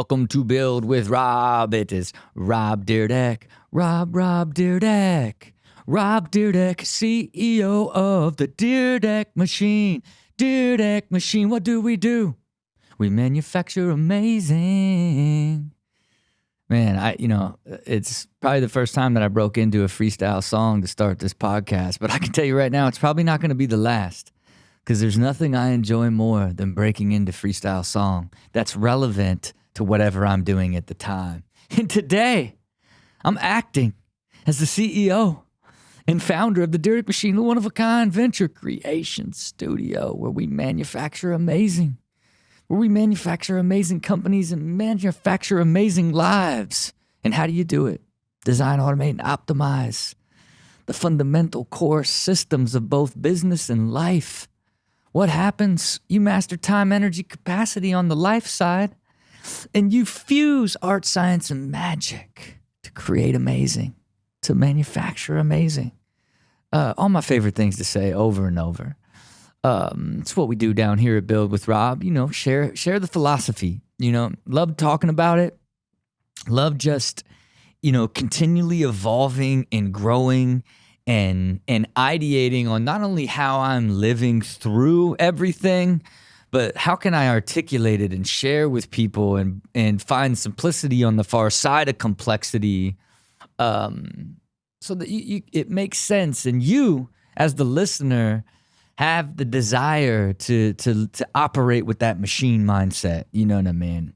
welcome to Build with Rob. It is Rob Dyrdek. Rob Dyrdek. Rob Dyrdek, CEO of the Dyrdek Machine. Dyrdek Machine, what do? We manufacture amazing. Man, it's probably the first time that I broke into a freestyle song to start this podcast, but I can tell you right now, it's probably not going to be the last, because there's nothing I enjoy more than breaking into freestyle song that's relevant to whatever I'm doing at the time. And today, I'm acting as the CEO and founder of the Dyrdek Machine, the one-of-a-kind venture creation studio where we manufacture amazing. Where we manufacture amazing companies and manufacture amazing lives. And how do you do it? Design, automate, and optimize the fundamental core systems of both business and life. What happens? You master time, energy, capacity on the life side, and you fuse art, science, and magic to create amazing, to manufacture amazing. All my favorite things to say over and over. It's what we do down here at Build with Rob. Share the philosophy. Love talking about it. Love just, continually evolving and growing and ideating on not only how I'm living through everything, but how can I articulate it and share with people and find simplicity on the far side of complexity, so that it makes sense, and you, as the listener, have the desire to operate with that machine mindset. You know what I mean?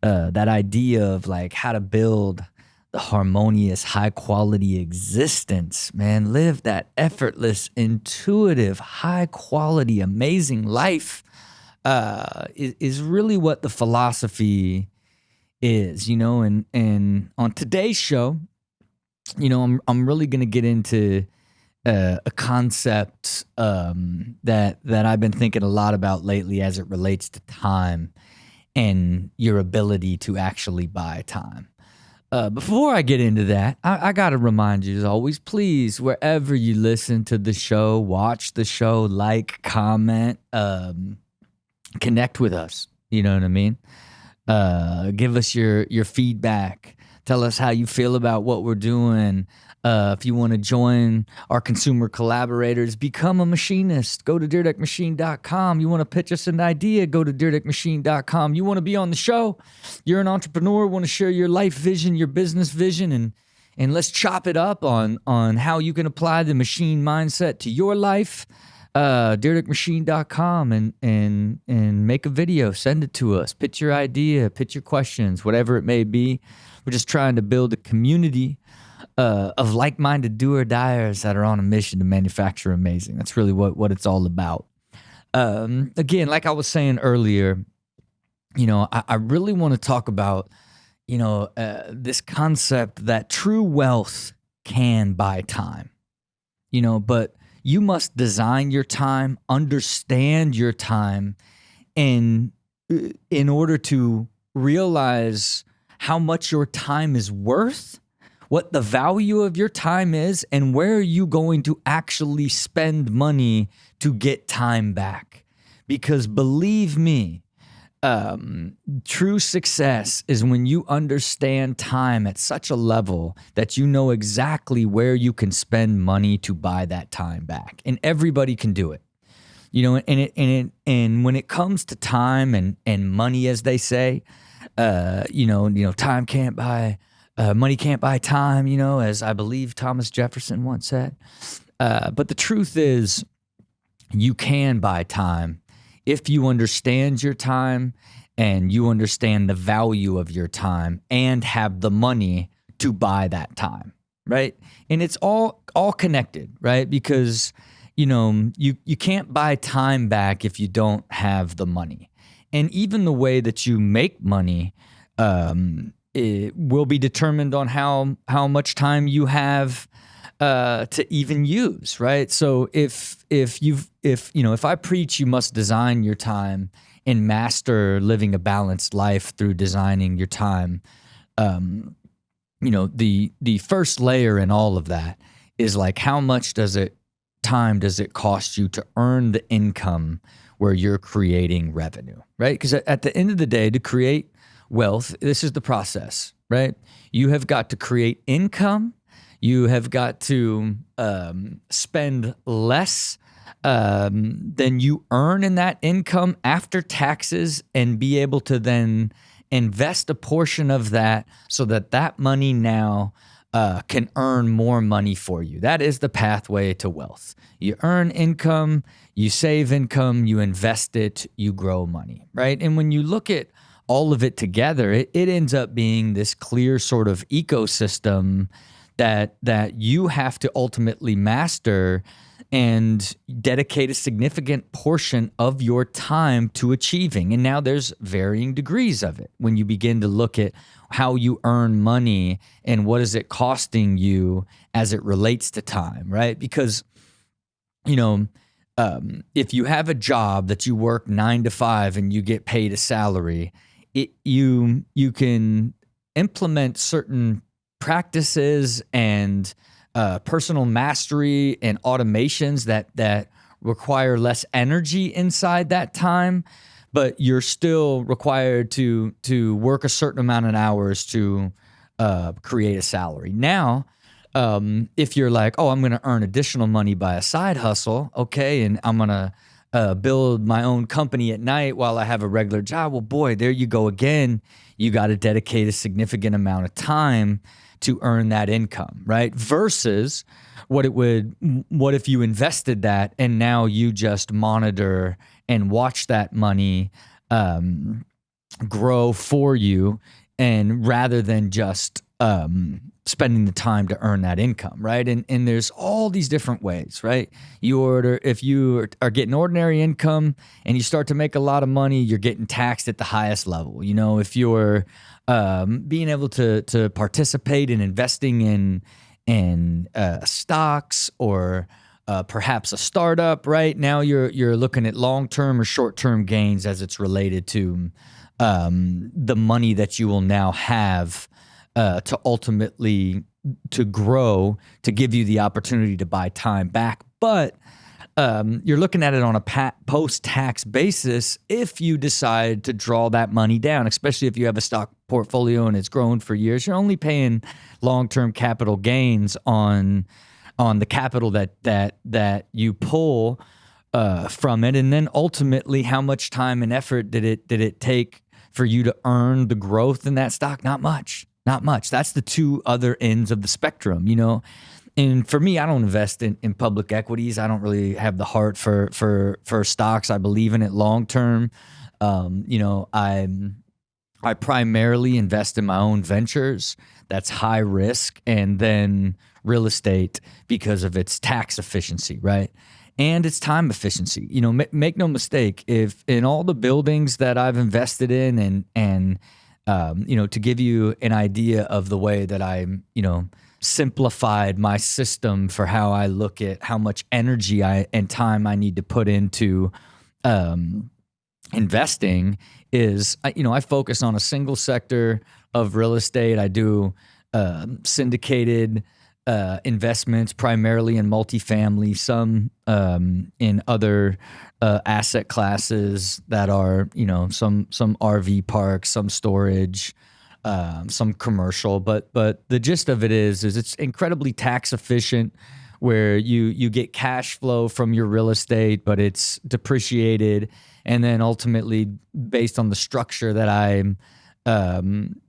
That idea of like how to build the harmonious, high quality existence, man. Live that effortless, intuitive, high quality, amazing life is really what the philosophy is, and on today's show, I'm really going to get into a concept that I've been thinking a lot about lately as it relates to time and your ability to actually buy time. Before I get into that, I got to remind you, as always, please, wherever you listen to the show, watch the show, like, comment, connect with us. You know what I mean? Give us your feedback. Tell us how you feel about what we're doing. If you want to join our consumer collaborators, become a machinist. Go to dyrdekmachine.com. You want to pitch us an idea, go to dyrdekmachine.com. You want to be on the show, you're an entrepreneur, want to share your life vision, your business vision, and let's chop it up on how you can apply the machine mindset to your life. dyrdekmachine.com and make a video, send it to us, pitch your idea, pitch your questions, whatever it may be. We're just trying to build a community of like-minded do-or-diers that are on a mission to manufacture amazing. That's really what it's all about. Again, like I was saying earlier, I really want to talk about, this concept that true wealth can buy time, but you must design your time, understand your time, and in order to realize how much your time is worth, what the value of your time is, and where are you going to actually spend money to get time back. Because believe me, true success is when you understand time at such a level that you know exactly where you can spend money to buy that time back. And everybody can do it. And when it comes to time and money, as they say, time can't buy, money can't buy time, as I believe Thomas Jefferson once said. But the truth is, you can buy time if you understand your time and you understand the value of your time and have the money to buy that time, right? And it's all connected, right? Because, you can't buy time back if you don't have the money. And even the way that you make money it will be determined on how much time you have to even use, right? So if I preach you must design your time and master living a balanced life through designing your time, the first layer in all of that is like, how much time does it cost you to earn the income where you're creating revenue, right? Because at the end of the day, to create wealth, this is the process, right? You have got to create income. You have got to spend less than you earn in that income after taxes, and be able to then invest a portion of that so that that money now can earn more money for you. That is the pathway to wealth. You earn income, you save income, you invest it, you grow money, right? And when you look at all of it together, it ends up being this clear sort of ecosystem that you have to ultimately master and dedicate a significant portion of your time to achieving. And now there's varying degrees of it when you begin to look at how you earn money and what is it costing you as it relates to time, right? Because, if you have a job that you work 9 to 5 and you get paid a salary, you can implement certain practices and personal mastery and automations that require less energy inside that time, but you're still required to work a certain amount of hours to create a salary. Now, if you're like, oh, I'm going to earn additional money by a side hustle, okay, and I'm going to build my own company at night while I have a regular job, well, boy, there you go again. You got to dedicate a significant amount of time to earn that income, right? Versus what if you invested that and now you just monitor and watch that money grow for you, and rather than just spending the time to earn that income, right? And there's all these different ways, right? If you are getting ordinary income and you start to make a lot of money, you're getting taxed at the highest level. If you're being able to participate in investing in stocks or perhaps a startup, right? Now you're looking at long-term or short-term gains as it's related to the money that you will now have to ultimately to grow, to give you the opportunity to buy time back. But you're looking at it on a post-tax basis if you decide to draw that money down, especially if you have a stock portfolio and it's grown for years. You're only paying long-term capital gains on the capital that you pull from it. And then ultimately, how much time and effort did it take for you to earn the growth in that stock? Not much. That's the two other ends of the spectrum, And for me, I don't invest in public equities. I don't really have the heart for stocks. I believe in it long term. I primarily invest in my own ventures. That's high risk, and then real estate because of its tax efficiency, right? And its time efficiency. Make no mistake, if in all the buildings that I've invested in and to give you an idea of the way that I'm, simplified my system for how I look at how much energy and time I need to put into investing is, I focus on a single sector of real estate. I do syndicated investments, primarily in multifamily, some in other asset classes that are, some RV parks, some storage, some commercial. But the gist of it is it's incredibly tax efficient, where you get cash flow from your real estate, but it's depreciated. And then ultimately, based on the structure that I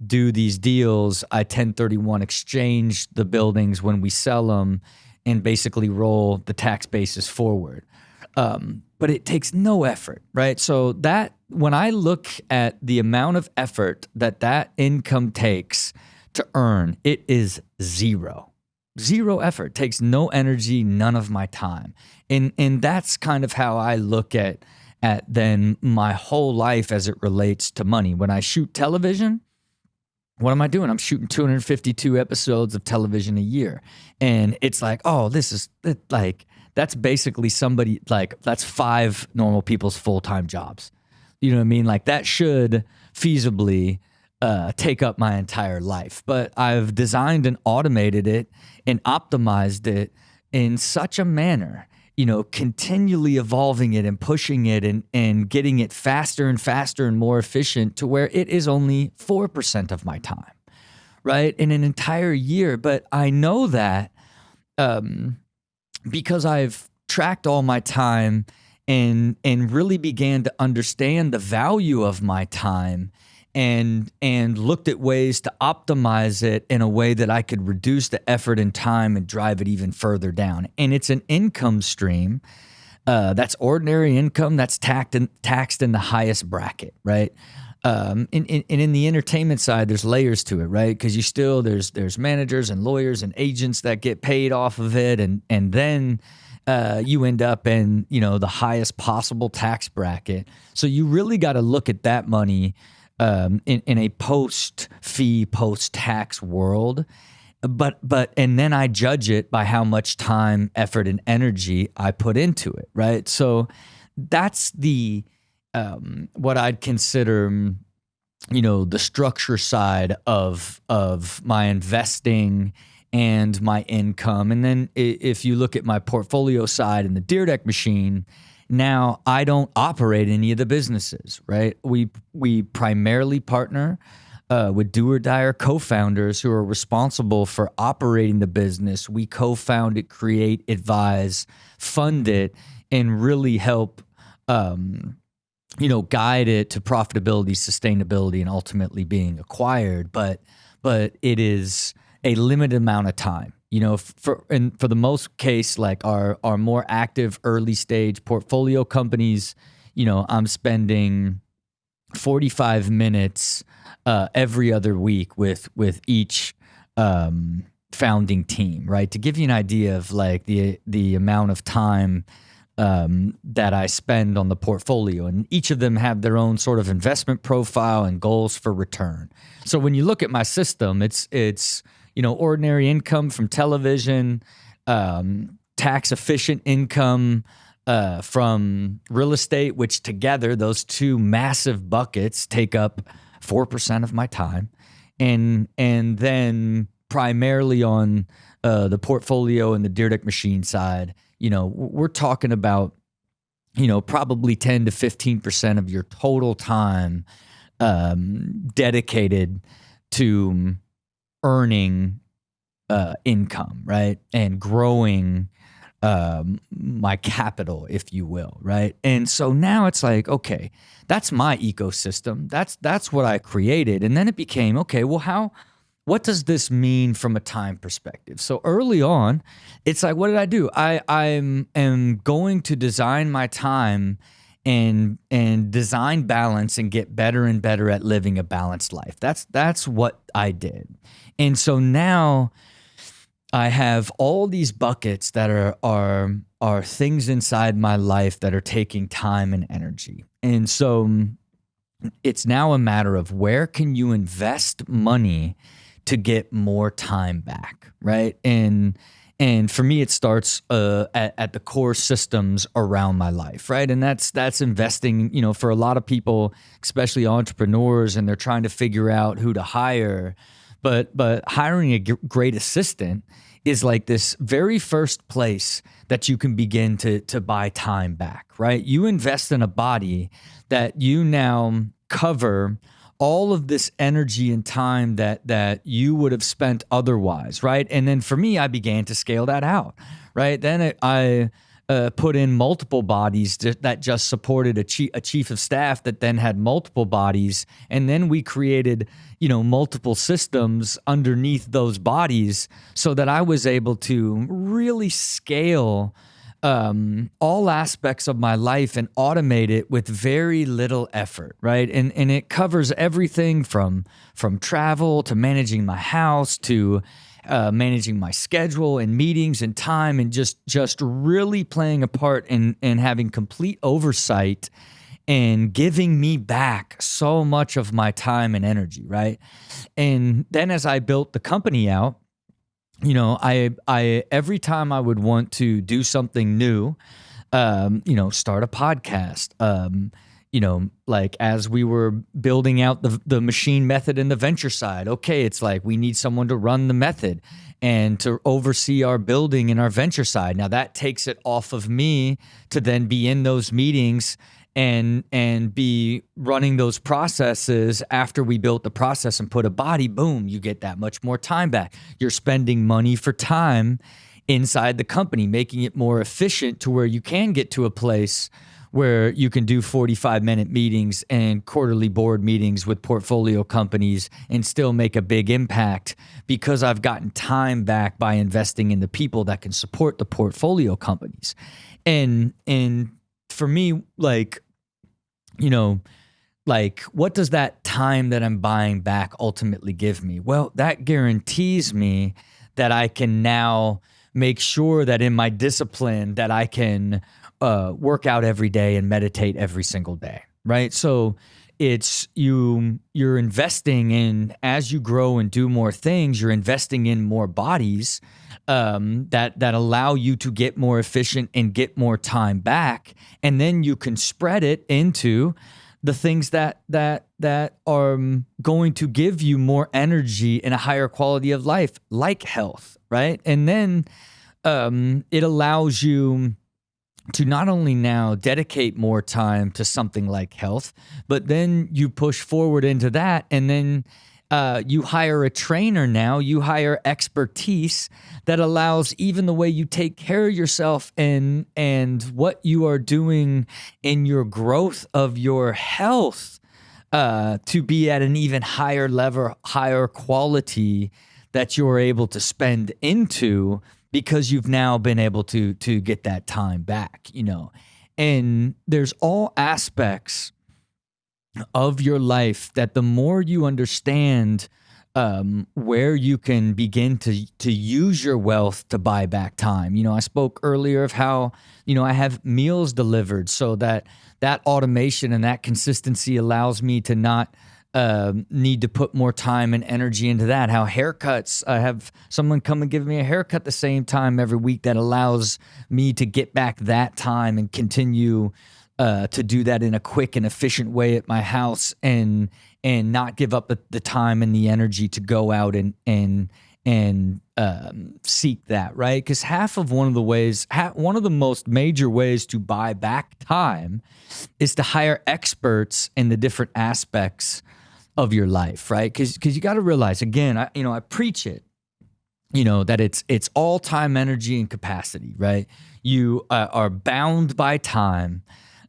do these deals, I 1031 exchange the buildings when we sell them and basically roll the tax basis forward. But it takes no effort, right? So that when I look at the amount of effort that income takes to earn, it is zero effort. It takes no energy, none of my time. And that's kind of how I look at then my whole life as it relates to money. When I shoot television, what am I doing? I'm shooting 252 episodes of television a year. And it's like, oh, that's basically that's 5 normal people's full-time jobs. You know what I mean? Like, that should feasibly take up my entire life. But I've designed and automated it and optimized it in such a manner continually evolving it and pushing it and getting it faster and faster and more efficient to where it is only 4% of my time, right? In an entire year. But I know that because I've tracked all my time and really began to understand the value of my time and looked at ways to optimize it in a way that I could reduce the effort and time and drive it even further down. And it's an income stream that's ordinary income that's taxed in the highest bracket, right? And in the entertainment side, there's layers to it, right? Because there's managers and lawyers and agents that get paid off of it, and then you end up in the highest possible tax bracket. So you really got to look at that money in a post-fee, post-tax world, and then I judge it by how much time, effort, and energy I put into it, right? So that's the what I'd consider, the structure side of my investing and my income. And then if you look at my portfolio side and the Dyrdek machine, now I don't operate any of the businesses, right? We primarily partner with do or die co-founders who are responsible for operating the business. We co-found it, create, advise, fund it, and really help guide it to profitability, sustainability, and ultimately being acquired. But it is a limited amount of time. For the most case, like our more active early stage portfolio companies, I'm spending 45 minutes every other week with each founding team, right? To give you an idea of like the amount of time that I spend on the portfolio, and each of them have their own sort of investment profile and goals for return. So when you look at my system, it's ordinary income from television, tax efficient income from real estate, which together those two massive buckets take up 4% of my time, and then primarily on the portfolio and the Dyrdek machine side, we're talking about probably 10 to 15% of your total time dedicated to earning income, right? And growing my capital, if you will, right? And so now it's like, okay, that's my ecosystem. That's what I created. And then it became, okay, well, what does this mean from a time perspective? So early on, it's like, what did I do? I am going to design my time and design balance and get better and better at living a balanced life. That's what I did. And so now I have all these buckets that are things inside my life that are taking time and energy. And so it's now a matter of where can you invest money to get more time back, right? And for me, it starts at the core systems around my life, right? And that's investing, for a lot of people, especially entrepreneurs, and they're trying to figure out who to hire. But hiring a great assistant is like this very first place that you can begin to buy time back, right? You invest in a body that you now cover all of this energy and time that you would have spent otherwise, right? And then for me, I began to scale that out, right? Then I put in multiple bodies that just supported a chief of staff that then had multiple bodies. And then we created, multiple systems underneath those bodies so that I was able to really scale all aspects of my life and automate it with very little effort, right? And it covers everything from travel to managing my house to managing my schedule and meetings and time, and just really playing a part in having complete oversight and giving me back so much of my time and energy, right? And then as I built the company out, I every time I would want to do something new, start a podcast, like as we were building out the machine method in the venture side, okay, it's like we need someone to run the method and to oversee our building in our venture side. Now that takes it off of me to then be in those meetings and be running those processes after we built the process and put a body. Boom, you get that much more time back. You're spending money for time inside the company, making it more efficient to where you can get to a place where you can do 45-minute meetings and quarterly board meetings with portfolio companies and still make a big impact because I've gotten time back by investing in the people that can support the portfolio companies. And for me, like, like what does that time that I'm buying back ultimately give me? Well, that guarantees me that I can now make sure that in my discipline that I can work out every day and meditate every single day, right? So it's you're investing in, as you grow and do more things, you're investing in more bodies that allow you to get more efficient and get more time back, and then you can spread it into the things that are going to give you more energy and a higher quality of life, like health, right? And then it allows you to not only now dedicate more time to something like health, but then you push forward into that, and then you hire a trainer now, you hire expertise that allows even the way you take care of yourself and what you are doing in your growth of your health to be at an even higher level, higher quality that you're able to spend into, because you've now been able to get that time back, and there's all aspects of your life that the more you understand where you can begin to use your wealth to buy back time. I spoke earlier of how, I have meals delivered, so that automation and that consistency allows me to not need to put more time and energy into that. How haircuts, I have someone come and give me a haircut the same time every week that allows me to get back that time and continue to do that in a quick and efficient way at my house, and not give up the time and the energy to go out and seek that, right? Because one of the most major ways to buy back time is to hire experts in the different aspects of your life, right? Because you got to realize, again, I preach it, that it's all time, energy, and capacity, right? You are bound by time.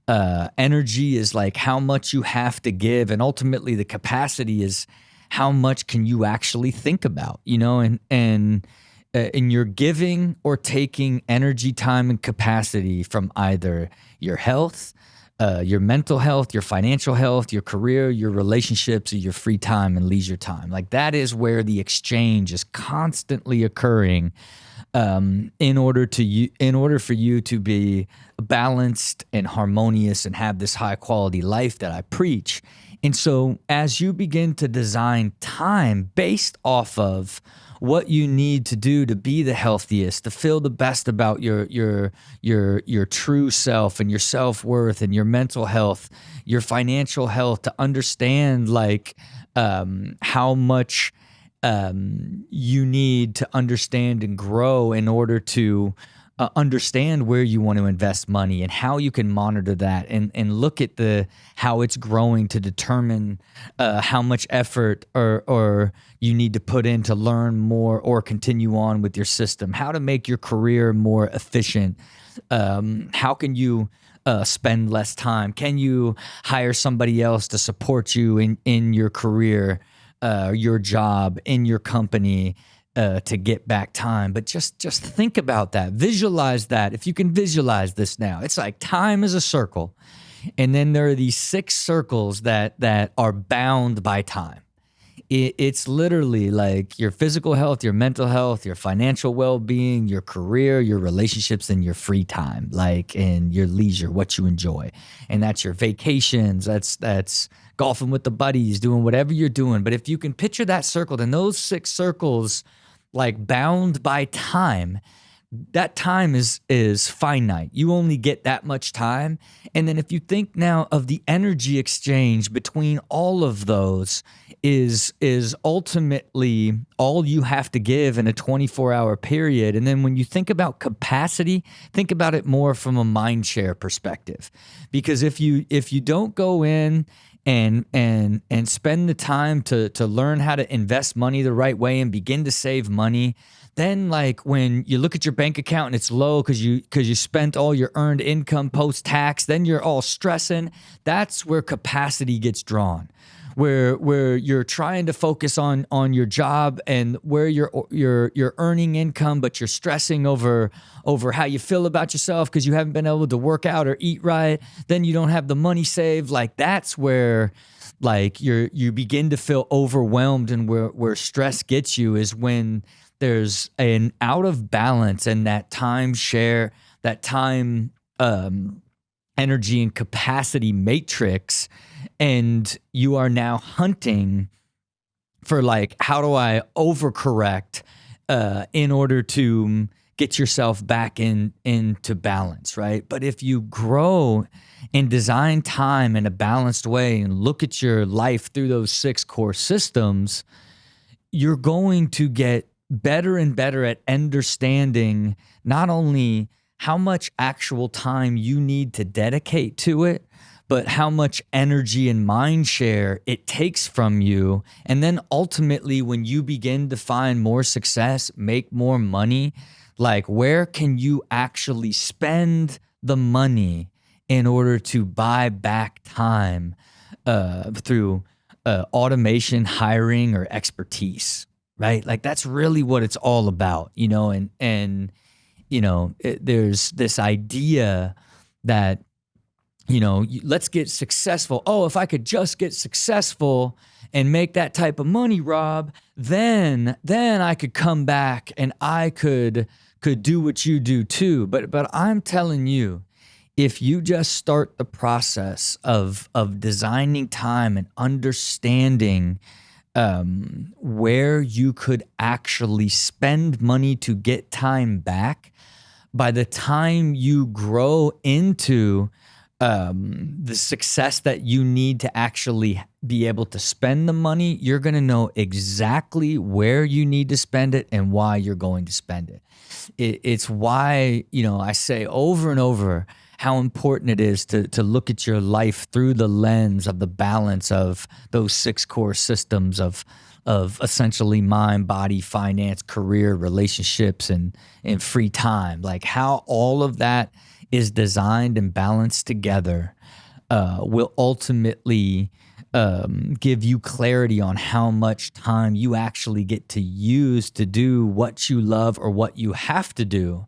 Energy is like how much you have to give, and ultimately the capacity is how much can you actually think about, and you're giving or taking energy, time, and capacity from either your health, your mental health, your financial health, your career, your relationships, or your free time and leisure time. Like that is where the exchange is constantly occurring in order for you to be balanced and harmonious and have this high quality life that I preach. And so as you begin to design time based off of what you need to do to be the healthiest, to feel the best about your true self and your self-worth and your mental health, your financial health, to understand like how much you need to understand and grow in order to understand where you want to invest money and how you can monitor that and look at how it's growing to determine how much effort or you need to put in to learn more or continue on with your system, how to make your career more efficient. How can you spend less time? Can you hire somebody else to support you in your career, your job, in your company, to get back time? But just think about that. Visualize that. If you can visualize this now, it's like time is a circle. And then there are these 6 circles that are bound by time. It's literally like your physical health, your mental health, your financial well-being, your career, your relationships, and your free time, like, and your leisure, what you enjoy. And that's your vacations. That's golfing with the buddies, doing whatever you're doing. But if you can picture that circle, then those 6 circles, like bound by time, that time is finite. You only get that much time. And then if you think now of the energy exchange between all of those is ultimately all you have to give in a 24-hour period. And then when you think about capacity, think about it more from a mind share perspective. Because if you don't go in and spend the time to learn how to invest money the right way and begin to save money, then like when you look at your bank account and it's low because you spent all your earned income post-tax, then you're all stressing. That's where capacity gets drawn. Where you're trying to focus on your job and where you're earning income, but you're stressing over how you feel about yourself because you haven't been able to work out or eat right. Then you don't have the money saved. Like that's where like you begin to feel overwhelmed, and where stress gets you is when there's an out of balance and that time share, that time energy and capacity matrix, and you are now hunting for like, how do I overcorrect in order to get yourself back into balance, right? But if you grow and design time in a balanced way and look at your life through those 6 core systems, you're going to get better and better at understanding not only how much actual time you need to dedicate to it, but how much energy and mind share it takes from you. And then ultimately, when you begin to find more success, make more money, like where can you actually spend the money in order to buy back time through automation, hiring, or expertise, right? Like that's really what it's all about, and there's this idea that, let's get successful. Oh, if I could just get successful and make that type of money, Rob, then I could come back and I could do what you do too. But I'm telling you, if you just start the process of designing time and understanding where you could actually spend money to get time back, by the time you grow into the success that you need to actually be able to spend the money, you're going to know exactly where you need to spend it and why you're going to spend it. It's why, I say over and over how important it is to look at your life through the lens of the balance of those 6 core systems of essentially mind, body, finance, career, relationships, and free time. Like how all of that is designed and balanced together will ultimately give you clarity on how much time you actually get to use to do what you love or what you have to do.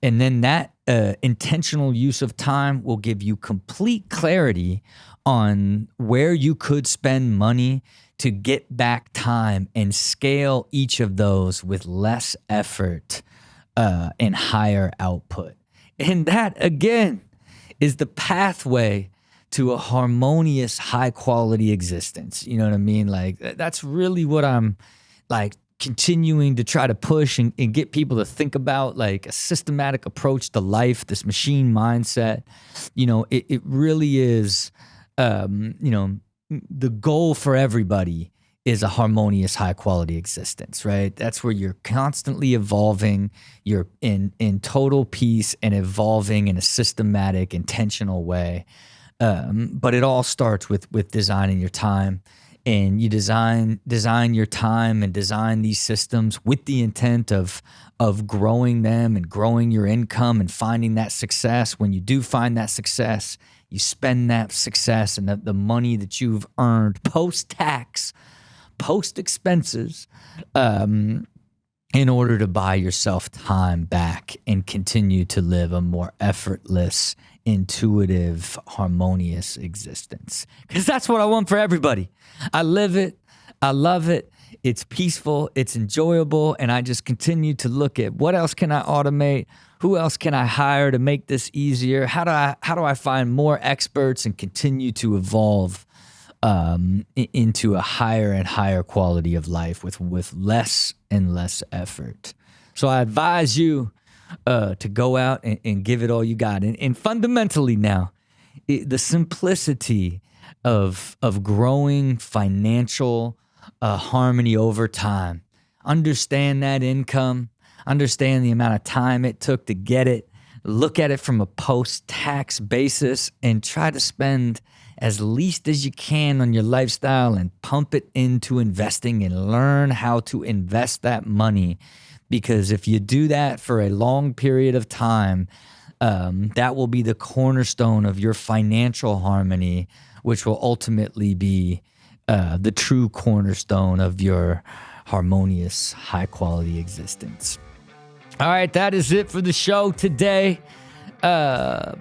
And then that intentional use of time will give you complete clarity on where you could spend money to get back time and scale each of those with less effort and higher output. And that, again, is the pathway to a harmonious, high-quality existence. You know what I mean? Like, that's really what I'm, like, continuing to try to push and get people to think about, like, a systematic approach to life, this machine mindset. It really is, the goal for everybody is a harmonious, high-quality existence, right? That's where you're constantly evolving, you're in total peace and evolving in a systematic, intentional way. But it all starts with designing your time, and you design your time and design these systems with the intent of growing them and growing your income and finding that success. When you do find that success, you spend that success and the money that you've earned post-tax, post-expenses, in order to buy yourself time back and continue to live a more effortless, intuitive, harmonious existence. Because that's what I want for everybody. I live it. I love it. It's peaceful. It's enjoyable. And I just continue to look at what else can I automate? Who else can I hire to make this easier? How do I find more experts and continue to evolve into a higher and higher quality of life with less and less effort? So I advise you, to go out and give it all you got. And fundamentally now, the simplicity of growing financial harmony over time. Understand that income, understand the amount of time it took to get it, look at it from a post-tax basis, and try to spend as least as you can on your lifestyle and pump it into investing and learn how to invest that money. Because if you do that for a long period of time, that will be the cornerstone of your financial harmony, which will ultimately be the true cornerstone of your harmonious, high-quality existence. All right, that is it for the show today. To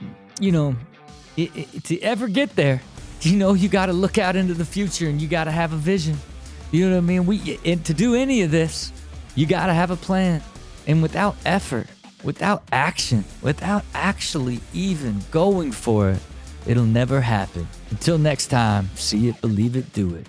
ever get there, you got to look out into the future and you got to have a vision. You know what I mean? And to do any of this, you got to have a plan. And without effort, without action, without actually even going for it, it'll never happen. Until next time, see it, believe it, do it.